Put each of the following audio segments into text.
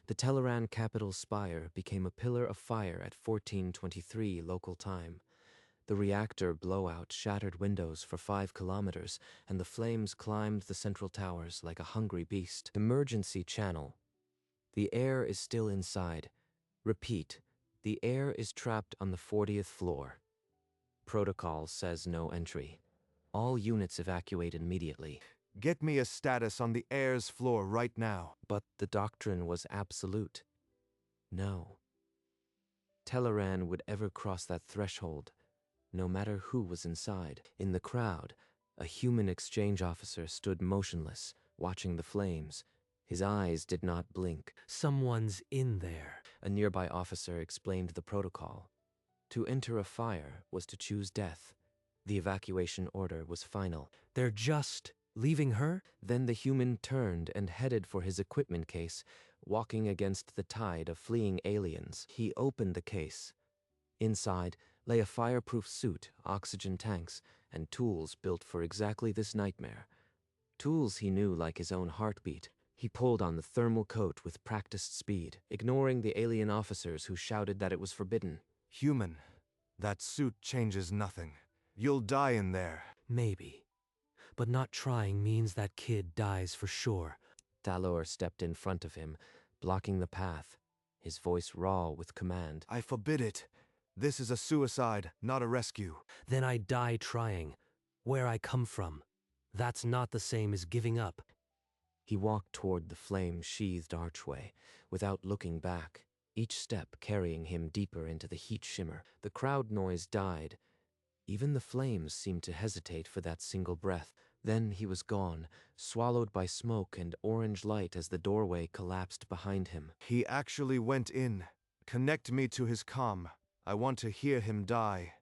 The Teleran capital spire became a pillar of fire at 1423 local time. The reactor blowout shattered windows for 5 kilometers, and the flames climbed the central towers like a hungry beast. Emergency channel. The Heir is still inside. Repeat, the Heir is trapped on the 40th floor. Protocol says no entry. All units evacuate immediately. Get me a status on the Heir's floor right now. But the doctrine was absolute. No. Teleran would ever cross that threshold, no matter who was inside. In the crowd, a human exchange officer stood motionless, watching the flames. His eyes did not blink. Someone's in there. A nearby officer explained the protocol. To enter a fire was to choose death. The evacuation order was final. They're just leaving her? Then the human turned and headed for his equipment case, walking against the tide of fleeing aliens. He opened the case. Inside lay a fireproof suit, oxygen tanks, and tools built for exactly this nightmare. Tools he knew like his own heartbeat. He pulled on the thermal coat with practiced speed, ignoring the alien officers who shouted that it was forbidden. Human, that suit changes nothing. You'll die in there. Maybe. But not trying means that kid dies for sure. Dalor stepped in front of him, blocking the path, his voice raw with command. I forbid it. This is a suicide, not a rescue. Then I die trying. Where I come from. That's not the same as giving up. He walked toward the flame-sheathed archway, without looking back, each step carrying him deeper into the heat shimmer. The crowd noise died. Even the flames seemed to hesitate for that single breath. Then he was gone, swallowed by smoke and orange light as the doorway collapsed behind him. He actually went in. Connect me to his comm. I want to hear him die.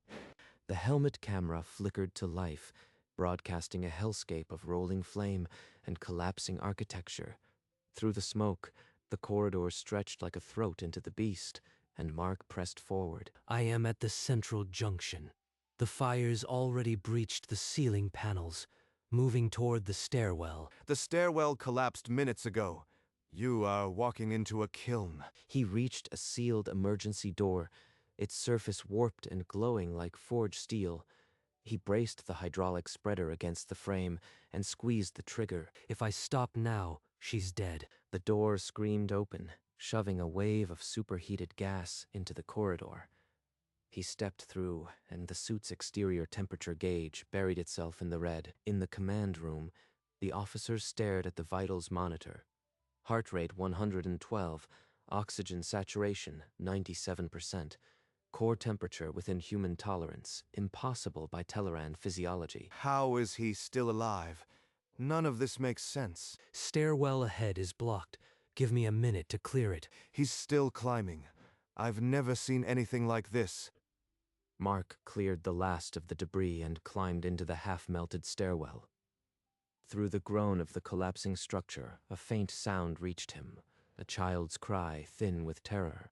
The helmet camera flickered to life, broadcasting a hellscape of rolling flame and collapsing architecture. Through the smoke, the corridor stretched like a throat into the beast, and Mark pressed forward. I am at the central junction. The fire's already breached the ceiling panels, moving toward the stairwell. The stairwell collapsed minutes ago. You are walking into a kiln. He reached a sealed emergency door, its surface warped and glowing like forged steel. He braced the hydraulic spreader against the frame and squeezed the trigger. If I stop now, she's dead. The door screamed open, shoving a wave of superheated gas into the corridor. He stepped through, and the suit's exterior temperature gauge buried itself in the red. In the command room, the officers stared at the vitals monitor. Heart rate 112, oxygen saturation 97%, core temperature within human tolerance, impossible by Teleran physiology. How is he still alive? None of this makes sense. Stairwell ahead is blocked. Give me a minute to clear it. He's still climbing. I've never seen anything like this. Mark cleared the last of the debris and climbed into the half-melted stairwell. Through the groan of the collapsing structure, a faint sound reached him, a child's cry thin with terror.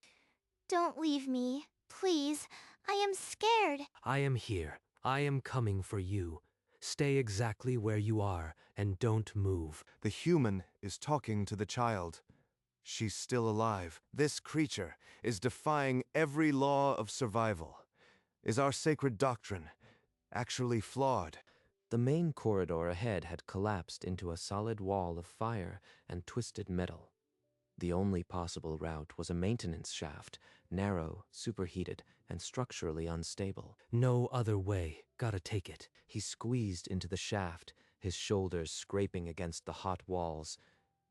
Don't leave me, please. I am scared. I am here. I am coming for you. Stay exactly where you are, and don't move. The human is talking to the child. She's still alive. This creature is defying every law of survival. Is our sacred doctrine actually flawed? The main corridor ahead had collapsed into a solid wall of fire and twisted metal. The only possible route was a maintenance shaft, narrow, superheated, and structurally unstable. No other way. Gotta take it. He squeezed into the shaft, his shoulders scraping against the hot walls.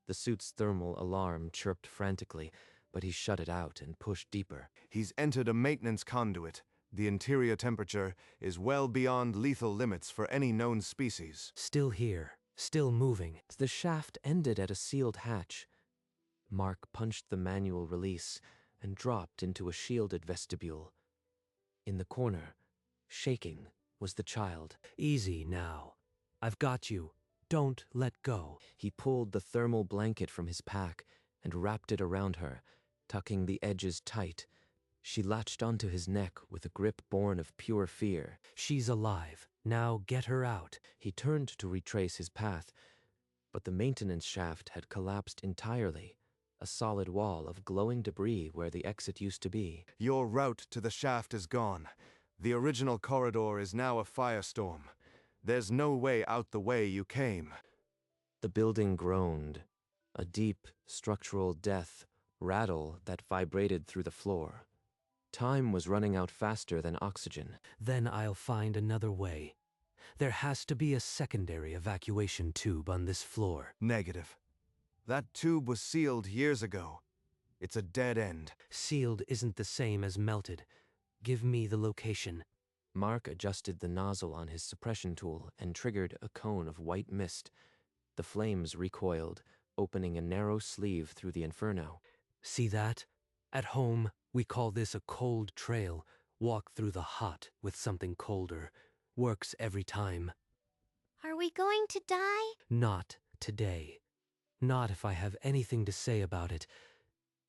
The suit's thermal alarm chirped frantically, but he shut it out and pushed deeper. He's entered a maintenance conduit. The interior temperature is well beyond lethal limits for any known species. Still here. Still moving. The shaft ended at a sealed hatch. Mark punched the manual release and dropped into a shielded vestibule. In the corner, shaking, was the child. Easy now. I've got you. Don't let go. He pulled the thermal blanket from his pack and wrapped it around her, tucking the edges tight. She latched onto his neck with a grip born of pure fear. She's alive. Now get her out. He turned to retrace his path, but the maintenance shaft had collapsed entirely. a solid wall of glowing debris where the exit used to be. Your route to the shaft is gone. The original corridor is now a firestorm. There's no way out the way you came. The building groaned, a deep, structural death rattle that vibrated through the floor. Time was running out faster than oxygen. Then I'll find another way. There has to be a secondary evacuation tube on this floor. Negative. That tube was sealed years ago. It's a dead end. Sealed isn't the same as melted. Give me the location. Mark adjusted the nozzle on his suppression tool and triggered a cone of white mist. The flames recoiled, opening a narrow sleeve through the Inferno. See that? At home, we call this a cold trail. Walk through the hot with something colder. Works every time. Are we going to die? Not today. Not if I have anything to say about it.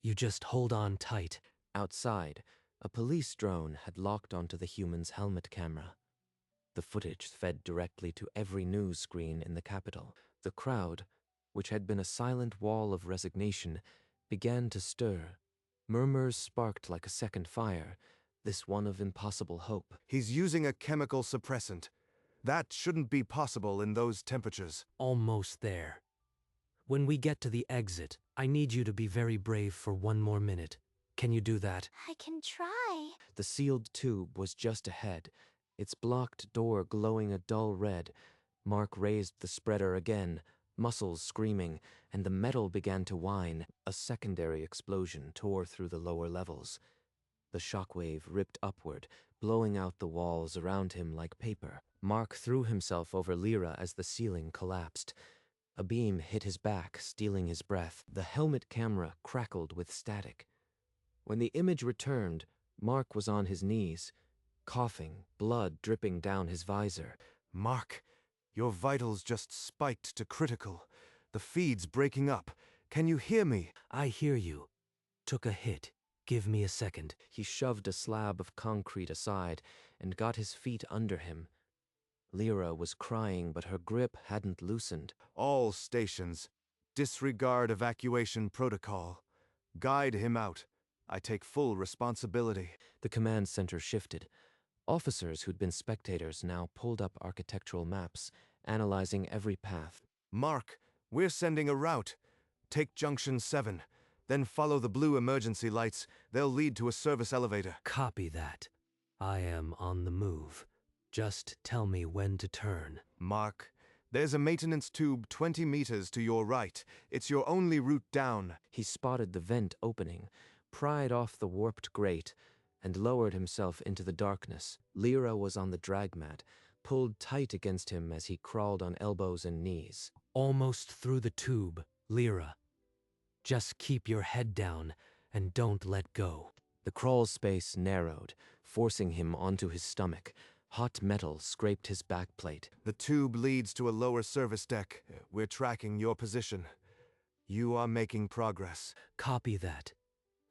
You just hold on tight. Outside, a police drone had locked onto the human's helmet camera. The footage fed directly to every news screen in the capital. The crowd, which had been a silent wall of resignation, began to stir. Murmurs sparked like a second fire, this one of impossible hope. He's using a chemical suppressant. That shouldn't be possible in those temperatures. Almost there. When we get to the exit, I need you to be very brave for one more minute. Can you do that? I can try. The sealed tube was just ahead, its blocked door glowing a dull red. Mark raised the spreader again, muscles screaming, and the metal began to whine. A secondary explosion tore through the lower levels. The shockwave ripped upward, blowing out the walls around him like paper. Mark threw himself over Lyra as the ceiling collapsed. A beam hit his back, stealing his breath. The helmet camera crackled with static. When the image returned, Mark was on his knees, coughing, blood dripping down his visor. Mark, your vitals just spiked to critical. The feed's breaking up. Can you hear me? I hear you. Took a hit. Give me a second. He shoved a slab of concrete aside and got his feet under him. Lyra was crying, but her grip hadn't loosened. All stations, disregard evacuation protocol. Guide him out. I take full responsibility. The command center shifted. Officers who'd been spectators now pulled up architectural maps, analyzing every path. Mark, we're sending a route. Take Junction 7, then follow the blue emergency lights. They'll lead to a service elevator. Copy that. I am on the move. Just tell me when to turn. Mark, there's a maintenance tube 20 meters to your right. It's your only route down. He spotted the vent opening, pried off the warped grate, and lowered himself into the darkness. Lyra was on the dragmat, pulled tight against him as he crawled on elbows and knees. Almost through the tube, Lyra. Just keep your head down and don't let go. The crawl space narrowed, forcing him onto his stomach. Hot metal scraped his backplate. The tube leads to a lower service deck. We're tracking your position. You are making progress. Copy that.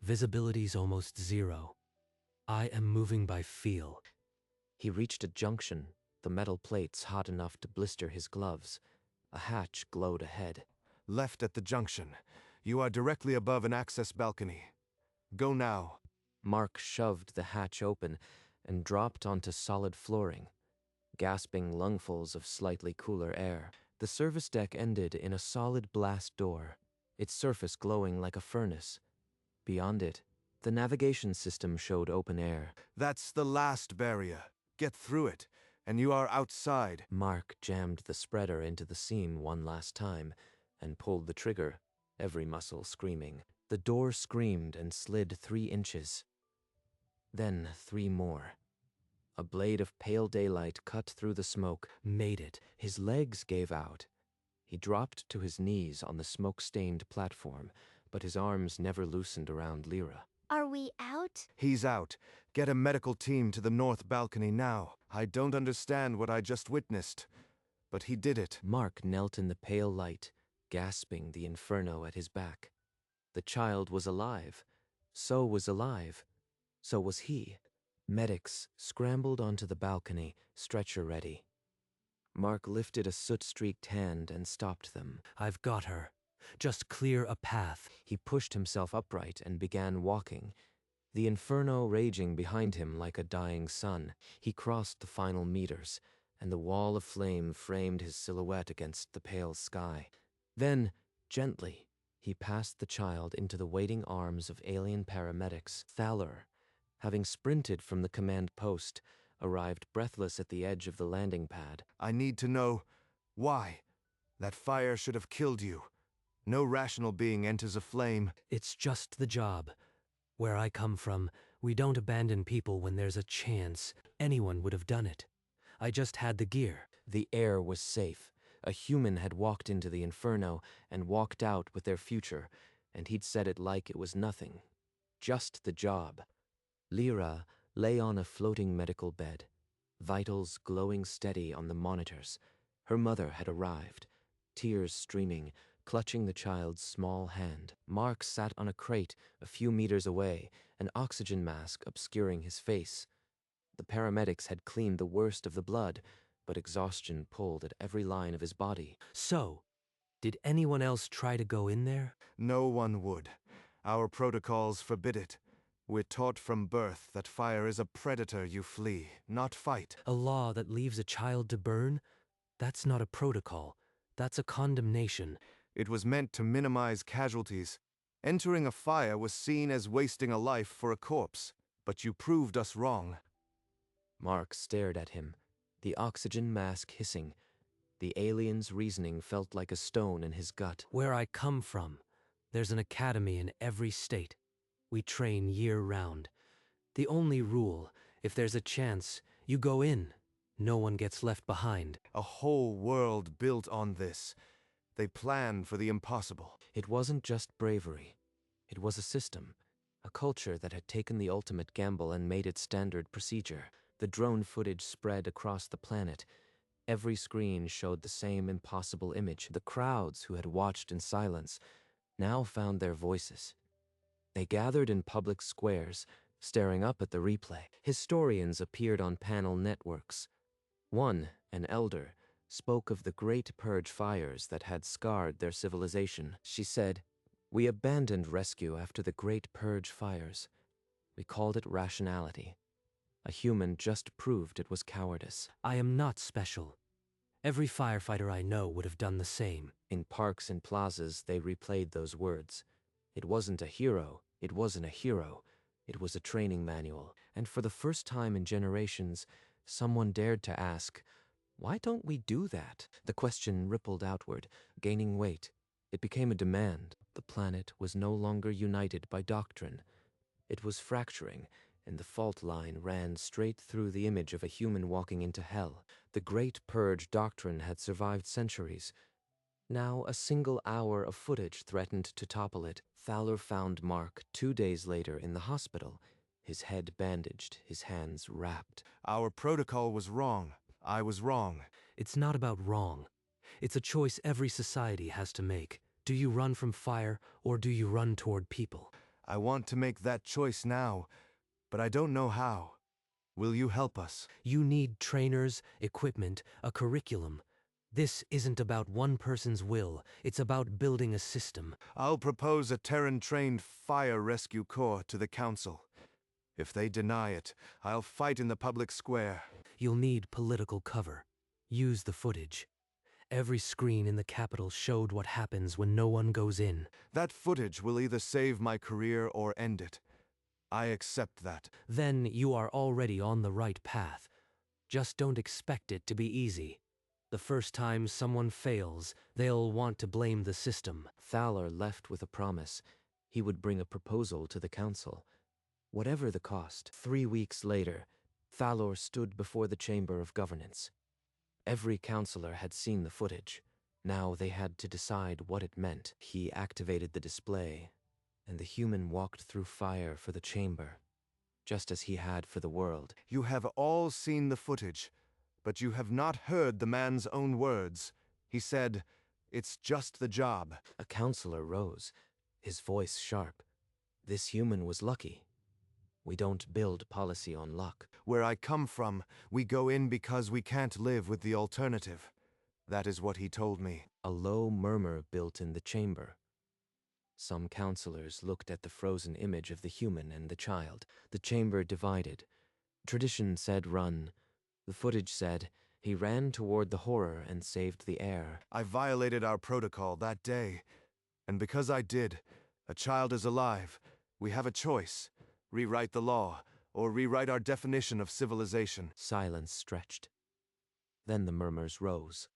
Visibility's almost zero. I am moving by feel. He reached a junction, the metal plates hot enough to blister his gloves. A hatch glowed ahead. Left at the junction. You are directly above an access balcony. Go now. Mark shoved the hatch open and dropped onto solid flooring, gasping lungfuls of slightly cooler air. The service deck ended in a solid blast door, its surface glowing like a furnace. Beyond it, the navigation system showed open air. That's the last barrier. Get through it, and you are outside. Mark jammed the spreader into the seam one last time and pulled the trigger, every muscle screaming. The door screamed and slid 3 inches. Then 3 more. A blade of pale daylight cut through the smoke. Made it. His legs gave out. He dropped to his knees on the smoke-stained platform, but his arms never loosened around Lyra. Are we out? He's out. Get a medical team to the north balcony now. I don't understand what I just witnessed, but he did it. Mark knelt in the pale light, gasping the inferno at his back. The child was alive. So was alive. So was he. Medics scrambled onto the balcony, stretcher ready. Mark lifted a soot-streaked hand and stopped them. I've got her. Just clear a path. He pushed himself upright and began walking, the inferno raging behind him like a dying sun. He crossed the final meters, and the wall of flame framed his silhouette against the pale sky. Then, gently, he passed the child into the waiting arms of alien paramedics. Thaler, having sprinted from the command post, arrived breathless at the edge of the landing pad. I need to know why. That fire should have killed you. No rational being enters a flame. It's just the job. Where I come from, we don't abandon people when there's a chance. Anyone would have done it. I just had the gear. The air was safe. A human had walked into the inferno and walked out with their future, and he'd said it like it was nothing. Just the job. Lyra lay on a floating medical bed, vitals glowing steady on the monitors. Her mother had arrived, tears streaming, clutching the child's small hand. Mark sat on a crate a few meters away, an oxygen mask obscuring his face. The paramedics had cleaned the worst of the blood, but exhaustion pulled at every line of his body. So, did anyone else try to go in there? No one would. Our protocols forbid it. We're taught from birth that fire is a predator you flee, not fight. A law that leaves a child to burn? That's not a protocol. That's a condemnation. It was meant to minimize casualties. Entering a fire was seen as wasting a life for a corpse, but you proved us wrong. Mark stared at him, the oxygen mask hissing. The alien's reasoning felt like a stone in his gut. Where I come from, there's an academy in every state. We train year-round. The only rule, if there's a chance, you go in. No one gets left behind. A whole world built on this. They planned for the impossible. It wasn't just bravery. It was a system, a culture that had taken the ultimate gamble and made it standard procedure. The drone footage spread across the planet. Every screen showed the same impossible image. The crowds who had watched in silence now found their voices. They gathered in public squares, staring up at the replay. Historians appeared on panel networks. One, an elder, spoke of the Great Purge fires that had scarred their civilization. She said, "We abandoned rescue after the Great Purge fires. We called it rationality. A human just proved it was cowardice." I am not special. Every firefighter I know would have done the same. In parks and plazas, they replayed those words. It wasn't a hero. It wasn't a hero. It was a training manual. And for the first time in generations, someone dared to ask, why don't we do that? The question rippled outward, gaining weight. It became a demand. The planet was no longer united by doctrine. It was fracturing, and the fault line ran straight through the image of a human walking into hell. The Great Purge doctrine had survived centuries. Now a single hour of footage threatened to topple it. Thaler found Mark 2 days later in the hospital, his head bandaged, his hands wrapped. Our protocol was wrong. I was wrong. It's not about wrong. It's a choice every society has to make. Do you run from fire, or do you run toward people? I want to make that choice now, but I don't know how. Will you help us? You need trainers, equipment, a curriculum. This isn't about one person's will. It's about building a system. I'll propose a Terran-trained fire rescue corps to the Council. If they deny it, I'll fight in the public square. You'll need political cover. Use the footage. Every screen in the Capitol showed what happens when no one goes in. That footage will either save my career or end it. I accept that. Then you are already on the right path. Just don't expect it to be easy. The first time someone fails, they'll want to blame the system. Thaler left with a promise. He would bring a proposal to the council. Whatever the cost. 3 weeks later, Thaler stood before the Chamber of Governance. Every councillor had seen the footage. Now they had to decide what it meant. He activated the display, and the human walked through fire for the chamber, just as he had for the world. You have all seen the footage, but you have not heard the man's own words. He said, "It's just the job." A councillor rose, his voice sharp. This human was lucky. We don't build policy on luck. Where I come from, we go in because we can't live with the alternative. That is what he told me. A low murmur built in the chamber. Some counselors looked at the frozen image of the human and the child. The chamber divided. Tradition said run. The footage said he ran toward the horror and saved the heir. I violated our protocol that day. And because I did, a child is alive. We have a choice. Rewrite the law, or rewrite our definition of civilization. Silence stretched. Then the murmurs rose.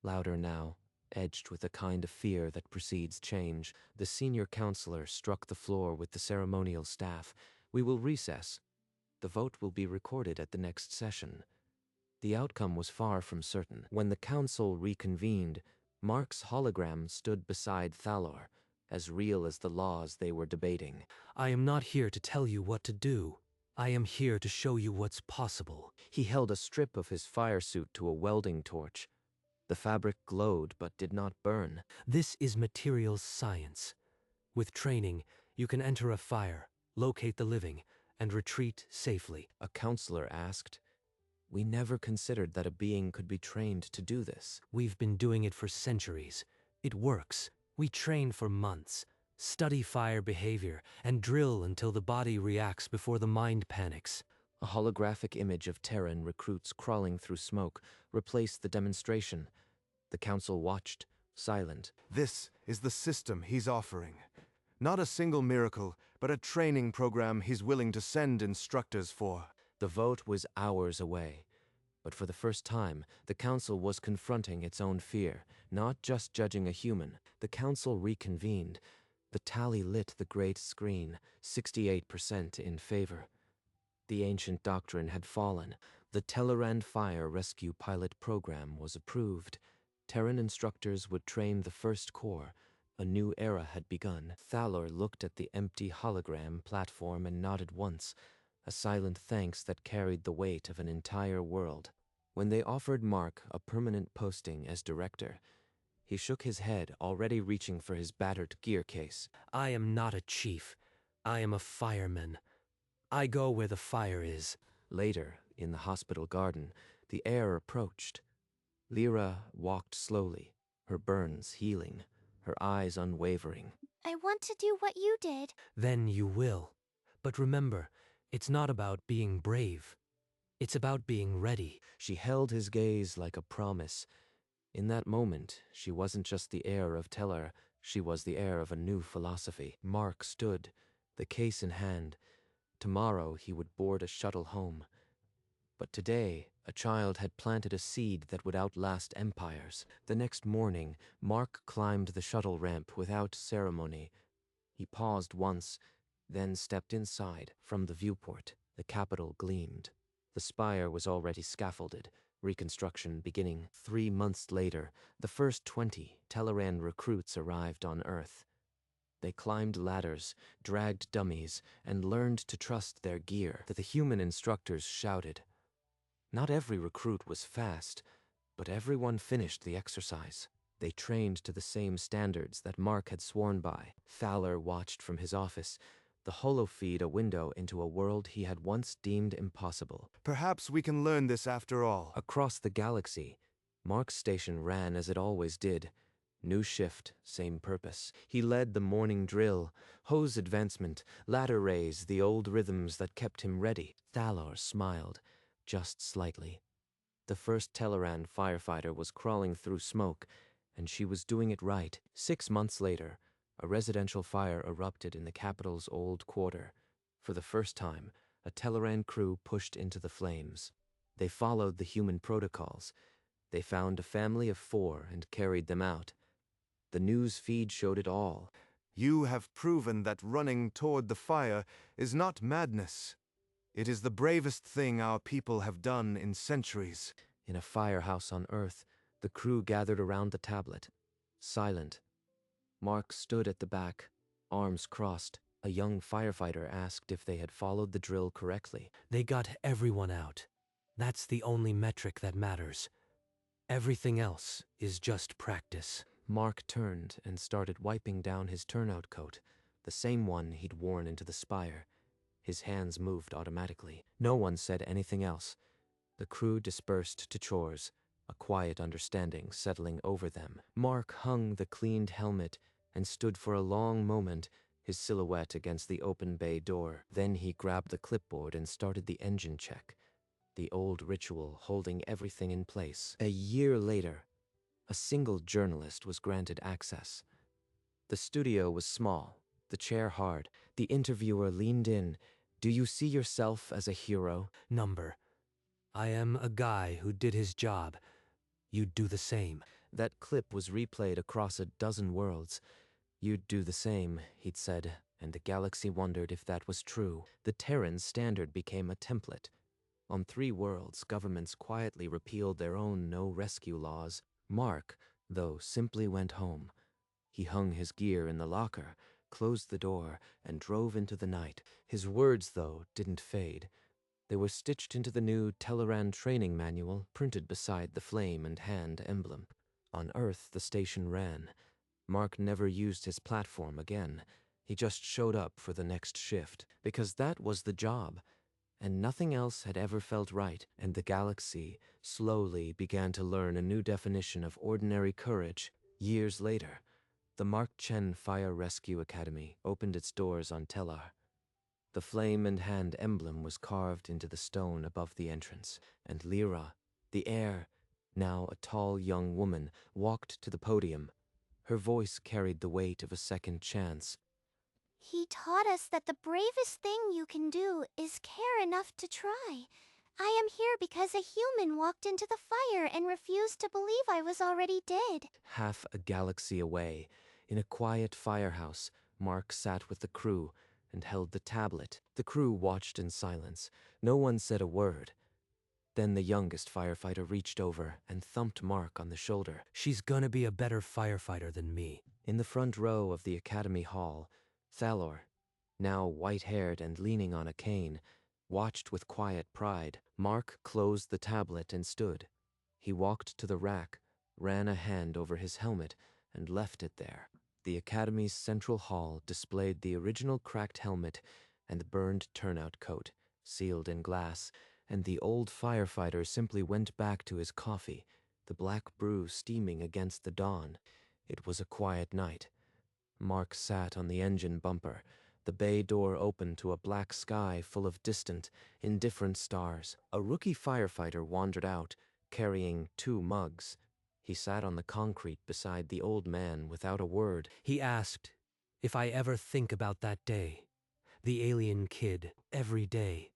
Louder now, edged with a kind of fear that precedes change. The senior counselor struck the floor with the ceremonial staff. We will recess. The vote will be recorded at the next session. The outcome was far from certain. When the council reconvened, Mark's hologram stood beside Thalor, as real as the laws they were debating. I am not here to tell you what to do. I am here to show you what's possible. He held a strip of his fire suit to a welding torch. The fabric glowed but did not burn. This is materials science. With training, you can enter a fire, locate the living, and retreat safely. A counselor asked, "We never considered that a being could be trained to do this." We've been doing it for centuries. It works. We train for months, study fire behavior, and drill until the body reacts before the mind panics. A holographic image of Terran recruits crawling through smoke replaced the demonstration. The council watched, silent. This is the system he's offering. Not a single miracle, but a training program he's willing to send instructors for. The vote was hours away. But for the first time, the council was confronting its own fear, not just judging a human. The council reconvened. The tally lit the great screen, 68% in favor. The ancient doctrine had fallen. The Tellerand Fire Rescue Pilot Program was approved. Terran instructors would train the First Corps. A new era had begun. Thalor looked at the empty hologram platform and nodded once, a silent thanks that carried the weight of an entire world. When they offered Mark a permanent posting as director, he shook his head, already reaching for his battered gear case. I am not a chief. I am a fireman. I go where the fire is. Later, in the hospital garden, the heir approached. Lyra walked slowly, her burns healing, her eyes unwavering. I want to do what you did. Then you will. But remember, it's not about being brave. It's about being ready. She held his gaze like a promise. In that moment, she wasn't just the heir of Teller, she was the heir of a new philosophy. Mark stood, the case in hand. Tomorrow he would board a shuttle home. But today, a child had planted a seed that would outlast empires. The next morning, Mark climbed the shuttle ramp without ceremony. He paused once, then stepped inside. From the viewport, the capital gleamed. The spire was already scaffolded, reconstruction beginning. 3 months later, the first 20 Tellerand recruits arrived on Earth. They climbed ladders, dragged dummies, and learned to trust their gear. The human instructors shouted. Not every recruit was fast, but everyone finished the exercise. They trained to the same standards that Mark had sworn by. Thaler watched from his office, the holofeed a window into a world he had once deemed impossible. Perhaps we can learn this after all. Across the galaxy, Mark's station ran as it always did. New shift, same purpose. He led the morning drill, hose advancement, ladder raise, the old rhythms that kept him ready. Thalor smiled, just slightly. The first Tellerand firefighter was crawling through smoke, and she was doing it right. 6 months later, a residential fire erupted in the capital's old quarter. For the first time, a Tellerand crew pushed into the flames. They followed the human protocols. They found a family of 4 and carried them out. The news feed showed it all. You have proven that running toward the fire is not madness. It is the bravest thing our people have done in centuries. In a firehouse on Earth, the crew gathered around the tablet, silent. Mark stood at the back, arms crossed. A young firefighter asked if they had followed the drill correctly. They got everyone out. That's the only metric that matters. Everything else is just practice. Mark turned and started wiping down his turnout coat, the same one he'd worn into the spire. His hands moved automatically. No one said anything else. The crew dispersed to chores. a quiet understanding settling over them. Mark hung the cleaned helmet and stood for a long moment, his silhouette against the open bay door. Then he grabbed the clipboard and started the engine check, the old ritual holding everything in place. A year later, a single journalist was granted access. The studio was small, the chair hard. The interviewer leaned in. "Do you see yourself as a hero?" Number. I am a guy who did his job. You'd do the same. That clip was replayed across a dozen worlds. "You'd do the same," he'd said, and the galaxy wondered if that was true. The Terran standard became a template. On 3 worlds, governments quietly repealed their own no-rescue laws. Mark, though, simply went home. He hung his gear in the locker, closed the door, and drove into the night. His words, though, didn't fade. They were stitched into the new Teleran training manual, printed beside the flame and hand emblem. On Earth, the station ran. Mark never used his platform again. He just showed up for the next shift, because that was the job. And nothing else had ever felt right, and the galaxy slowly began to learn a new definition of ordinary courage. Years later, the Mark Chen Fire Rescue Academy opened its doors on Tellar. The flame and hand emblem was carved into the stone above the entrance, and Lyra, the heir, now a tall young woman, walked to the podium. Her voice carried the weight of a second chance. He taught us that the bravest thing you can do is care enough to try. I am here because a human walked into the fire and refused to believe I was already dead. Half a galaxy away, in a quiet firehouse, Mark sat with the crew and held the tablet. The crew watched in silence. No one said a word. Then the youngest firefighter reached over and thumped Mark on the shoulder. She's gonna be a better firefighter than me. In the front row of the academy hall, Thalor, now white-haired and leaning on a cane, watched with quiet pride. Mark closed the tablet and stood. He walked to the rack, ran a hand over his helmet, and left it there. The academy's central hall displayed the original cracked helmet and the burned turnout coat, sealed in glass, and the old firefighter simply went back to his coffee, the black brew steaming against the dawn. It was a quiet night. Mark sat on the engine bumper. The bay door opened to a black sky full of distant, indifferent stars. A rookie firefighter wandered out, carrying 2 mugs. He sat on the concrete beside the old man without a word. He asked if I ever think about that day. The alien kid, every day.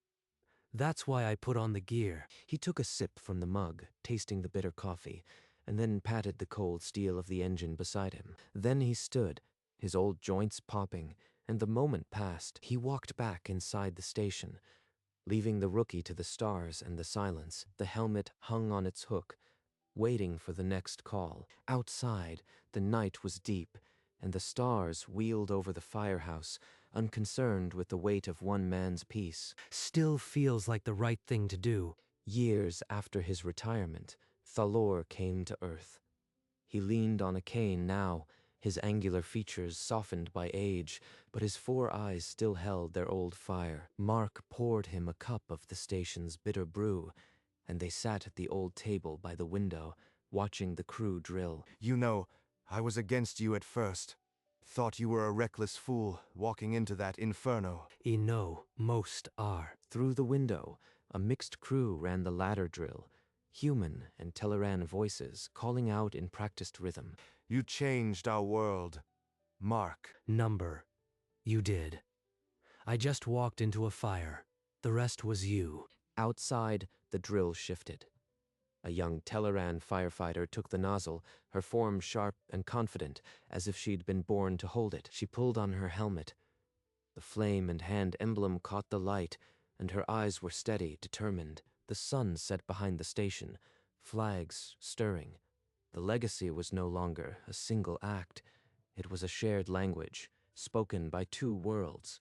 That's why I put on the gear. He took a sip from the mug, tasting the bitter coffee, and then patted the cold steel of the engine beside him. Then he stood, his old joints popping, and the moment passed. He walked back inside the station, leaving the rookie to the stars and the silence. The helmet hung on its hook, waiting for the next call. Outside, the night was deep, and the stars wheeled over the firehouse, unconcerned with the weight of one man's peace. Still feels like the right thing to do. Years after his retirement, Thalor came to Earth. He leaned on a cane now, his angular features softened by age, but his 4 eyes still held their old fire. Mark poured him a cup of the station's bitter brew, and they sat at the old table by the window, watching the crew drill. You know, I was against you at first. Thought you were a reckless fool, walking into that Inferno. Most are. Through the window, a mixed crew ran the ladder drill, human and Teleran voices calling out in practiced rhythm. You changed our world, Mark. Number. You did. I just walked into a fire. The rest was you. Outside, the drill shifted. A young Teleran firefighter took the nozzle, her form sharp and confident, as if she'd been born to hold it. She pulled on her helmet. The flame and hand emblem caught the light, and her eyes were steady, determined. The sun set behind the station, flags stirring. The legacy was no longer a single act. It was a shared language, spoken by 2 worlds.